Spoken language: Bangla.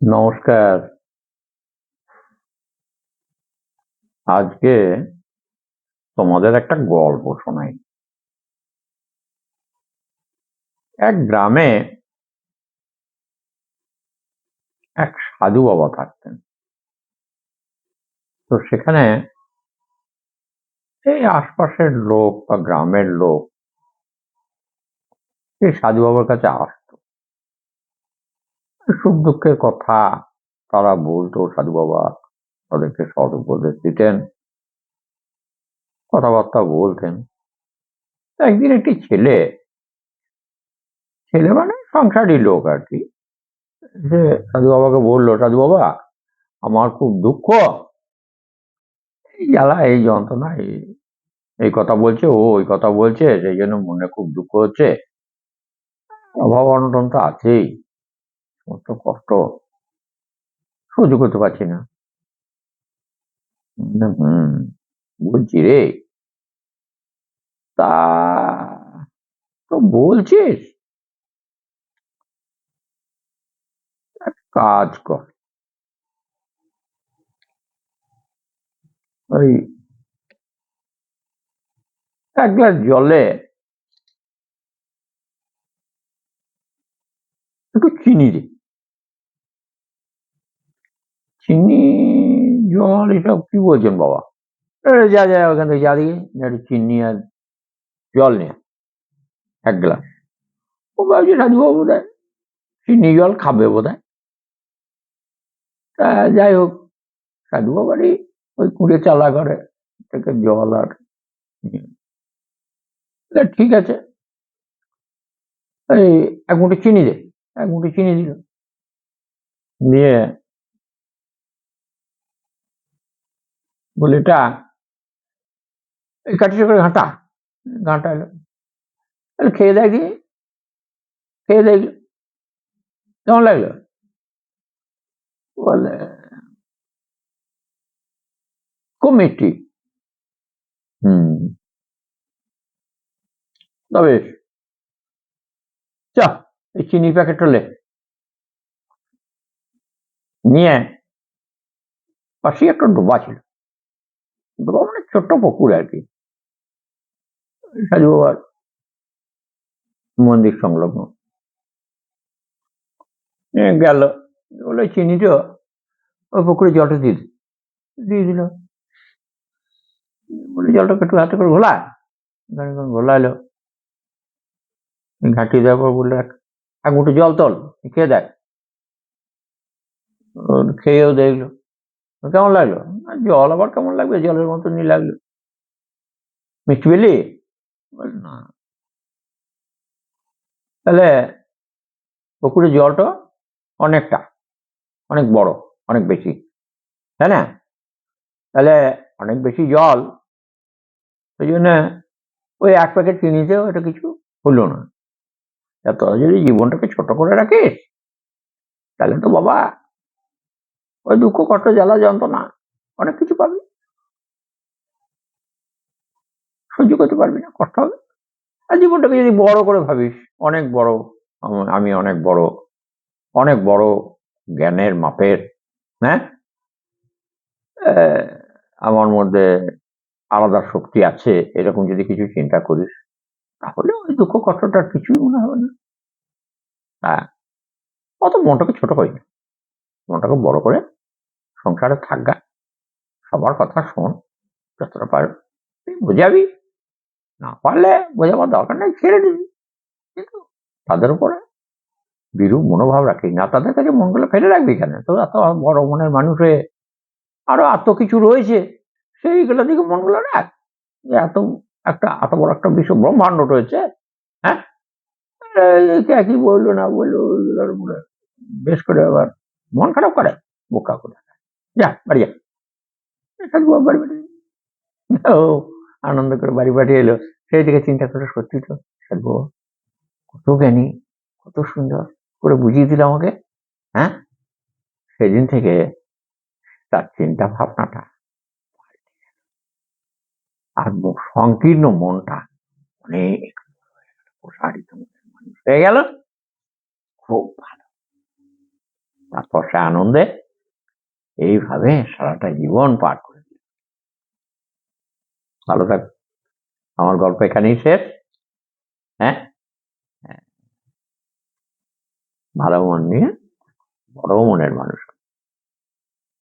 নমস্কার। আজকে তোমাদের একটা গল্প শোনাই। এক গ্রামে এক সাধু বাবা থাকতেন। তো সেখানে এই আশপাশের লোক বা গ্রামের লোক এই সাধু বাবার কাছে আসতো, সুখ দুঃখের কথা তারা বলতো। সাধু বাবা তাদেরকে সৎ উপদেশ দিতেন, কথাবার্তা বলতেন। একদিন একটি ছেলে ছেলে মানে সংসারী লোক আর কি, যে সাধু বাবাকে বললো, সাধু বাবা আমার খুব দুঃখ, এই জ্বালা, এই যন্ত্রণা, এই কথা বলছে, ও ওই কথা বলছে, সেই জন্য মনে খুব দুঃখ হচ্ছে। অভাব অনটন তো আছেই, সমস্ত কষ্ট সহ্য করতে পারছি না। হুম, বলছি রে, তা তো বলছিস, এক কাজ কর, ওই এক গ্লাস জলে একটু চিনি দে। চিনি, জল, এসব কি বলছেন বাবা? যা যা ওখান থেকে যা দিকে একটু চিনি আর জল নিয়ে এক গ্লাস। ও ভাবছি সাধু বাবু বোধ হয় চিনি জল খাবে বোধ হয়। তা যাই হোক, সাধু বাবারই ওই কুড়ে চালা করে থেকে জল আর ঠিক আছে, এই এক মুঠো চিনি দে। এক মুঠো চিনি দিল, দিয়ে বলে এটা এই কাঠিটা করে ঘাঁটা। ঘাঁটা এলো, খেয়ে দেখি, খেয়ে দেখলো কেমন লাগলো। বলে খুব মিষ্টি। হুম, তবে চ, এই চিনি প্যাকেটটা লে, নিয়ে পাশে একটা ডোবা ছিল। ডোবা মানে ছোট্ট পুকুর আর কি, সাধু বাবার মন্দির সংলগ্ন। গেল, বলে চিনিটা ওই পুকুরে জলটা দিয়ে দিয়ে দিল। বলে জলটাকে একটু হাতে করে ঘোলা। ঘোলাইলো, ঘাঁটি দেওয়ার পর বললো এক মুঠো জল তোল, খেয়ে দেখ। খেয়েও দেখলো কেমন লাগলো। জল আবার কেমন লাগবে, জলের মতনই লাগলো। মিষ্টি পেলি? না। তাহলে পুকুরের জলটা অনেকটা, অনেক বড়, অনেক বেশি, তাই না? তাহলে অনেক বেশি জল, ওই জন্য ওই এক প্যাকেট চিনিতেও এটা কিছু হলো না। তোরা যদি জীবনটাকে ছোট করে রাখিস, তাহলে তো বাবা ওই দুঃখ কষ্ট জ্বালা যন্ত্রণা অনেক কিছু পাবি, সহ্য করতে পারবি না, কষ্ট হবে। আর জীবনটাকে যদি বড় করে ভাবিস, অনেক বড়, আমি অনেক বড়, অনেক বড় জ্ঞানের মাপের, হ্যাঁ, আমার মধ্যে আলাদা শক্তি আছে, এরকম যদি কিছু চিন্তা করিস, তাহলে ওই দুঃখ কষ্টটা কিছুই মনে হবে না। হ্যাঁ, অত মনটাকে ছোট করি না, মনটাকে বড় করে সংসারে থাকগা, সবার কথা শোন, যতটা পার বোঝাবি, না পারলে বোঝাবার দরকার নেই, ছেড়ে দিবি। কিন্তু তাদের উপরে বিরূপ মনোভাব রাখিস না, তাদের কাছে মনগুলো ফেলে রাখবি কেন? তোর এত বড় মনের মানুষ হয়ে আরো এত কিছু রয়েছে, সেইগুলো দিকে মনগুলো রাখ। এত একটা এত বড় একটা বিশ্ব ব্রহ্মাণ্ড রয়েছে, হ্যাঁ, কি বললো না বললো বেশ করে আবার মন খারাপ করে, বোকা করে। যা বাড়ি যা, বাড়ি পাঠিয়ে ও আনন্দ করে বাড়ি পাঠিয়ে এলো। সেই দিকে চিন্তা করে, সত্যি তো সাধু কত জ্ঞানী, কত সুন্দর করে বুঝিয়ে দিল আমাকে। হ্যাঁ, সেদিন থেকে তার চিন্তা ভাবনাটা আর সংকীর্ণ মনটা অনেক প্রসারিত মানুষ হয়ে গেল। খুব ভালো, তারপর সে আনন্দে এইভাবে সারাটা জীবন পার করে দিল। ভালো থাক। আমার গল্প এখানেই শেষ। হ্যাঁ, ভালো মন নিয়ে বড় মনের মানুষ।